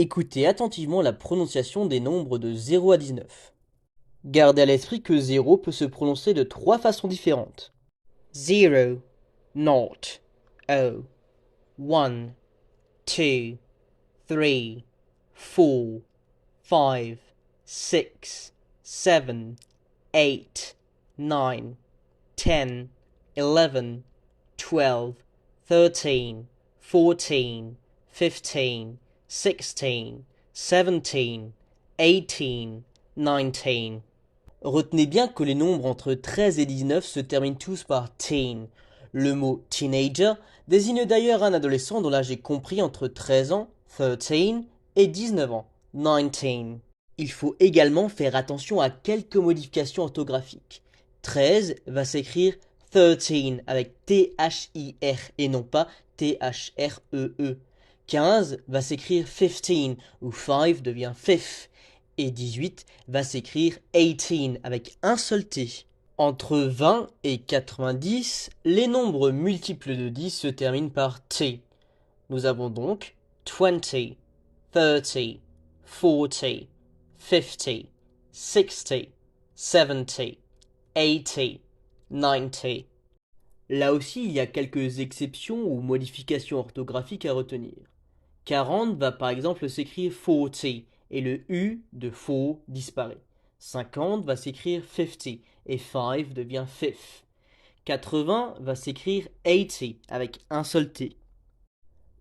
Écoutez attentivement la prononciation des nombres de 0 à 19. Gardez à l'esprit que 0 peut se prononcer de trois façons différentes. 0, naught, O, 1, 2, 3, 4, 5, 6, 7, 8, 9, 10, 11, 12, 13, 14, 15, 16, 17, 18, 19. Retenez bien que les nombres entre 13 et 19 se terminent tous par teen. Le mot teenager désigne d'ailleurs un adolescent dont l'âge est compris entre 13 ans, 13, et 19 ans, 19. Il faut également faire attention à quelques modifications orthographiques. 13 va s'écrire 13 avec T-H-I-R et non pas T-H-R-E-E. 15 va s'écrire 15 où 5 devient fifth. Et 18 va s'écrire 18 avec un seul T. Entre 20 et 90, les nombres multiples de 10 se terminent par T. Nous avons donc 20, 30, 40, 50, 60, 70, 80, 90. Là aussi, il y a quelques exceptions ou modifications orthographiques à retenir. 40 va par exemple s'écrire 40 et le U de faux disparaît. 50 va s'écrire 50 et 5 devient fifth. 80 va s'écrire 80 avec un seul T.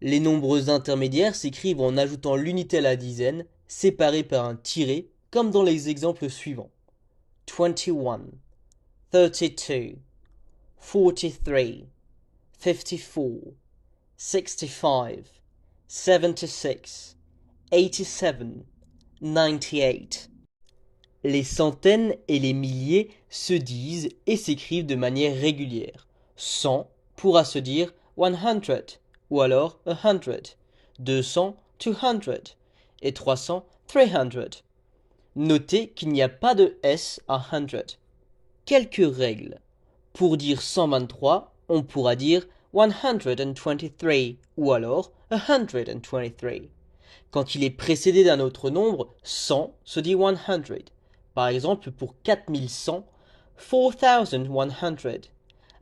Les nombres intermédiaires s'écrivent en ajoutant l'unité à la dizaine, séparée par un tiret, comme dans les exemples suivants. 21, 32, 43, 54, 65, 76, 87, 98. Les centaines et les milliers se disent et s'écrivent de manière régulière. 100 pourra se dire 100 ou alors 100, 200 200 et 300 300. Notez qu'il n'y a pas de S à 100. Quelques règles. Pour dire 123, on pourra dire 123 ou alors 123. Quand il est précédé d'un autre nombre, 100 se dit 100. Par exemple, pour 4100, 4100.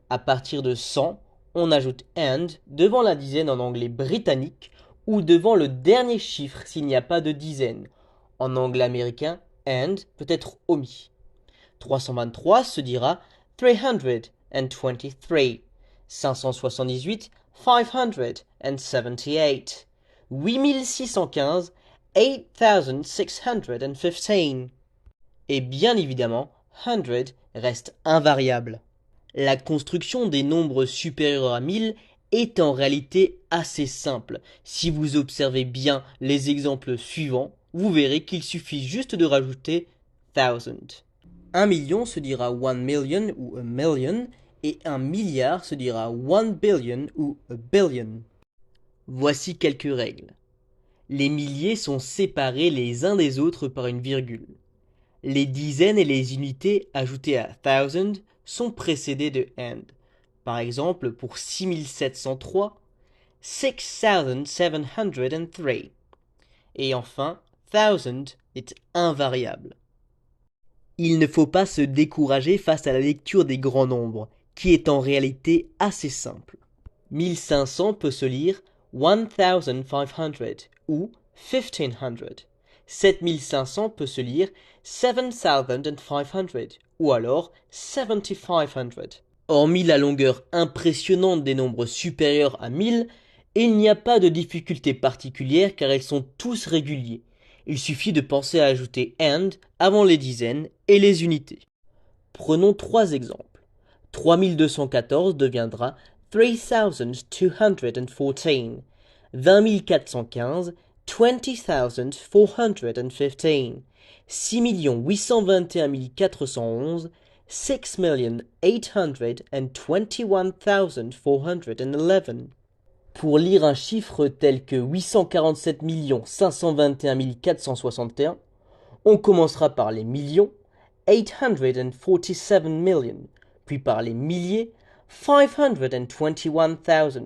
À partir de 100, on ajoute and devant la dizaine en anglais britannique ou devant le dernier chiffre s'il n'y a pas de dizaine. En anglais américain, and peut être omis. 323 se dira 323. 578, 578. 8615, 8615. Et bien évidemment, 100 reste invariable. La construction des nombres supérieurs à 1000 est en réalité assez simple. Si vous observez bien les exemples suivants, vous verrez qu'il suffit juste de rajouter 1000. 1 million se dira 1 million ou a million et 1 milliard se dira 1 billion ou a billion. Voici quelques règles. Les milliers sont séparés les uns des autres par une virgule. Les dizaines et les unités ajoutées à 1000 sont précédées de and. Par exemple, pour 6703, 6703. Et enfin, 1000 est invariable. Il ne faut pas se décourager face à la lecture des grands nombres, qui est en réalité assez simple. 1500 peut se lire 1500 ou 1500. 7500 peut se lire 7500 ou alors 7500. Hormis la longueur impressionnante des nombres supérieurs à 1000, il n'y a pas de difficulté particulière car ils sont tous réguliers. Il suffit de penser à ajouter and avant les dizaines et les unités. Prenons trois exemples. 3214 deviendra 3214. 20415, 20415. 6 821 411, 6 821 411. Pour lire un chiffre tel que 847 521 461, on commencera par les millions, 847 million, puis par les milliers, 521 000,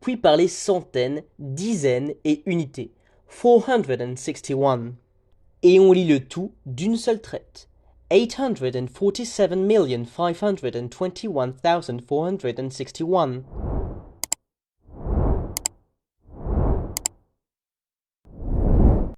puis par les centaines, dizaines et unités, 461. Et on lit le tout d'une seule traite. 847,521,461.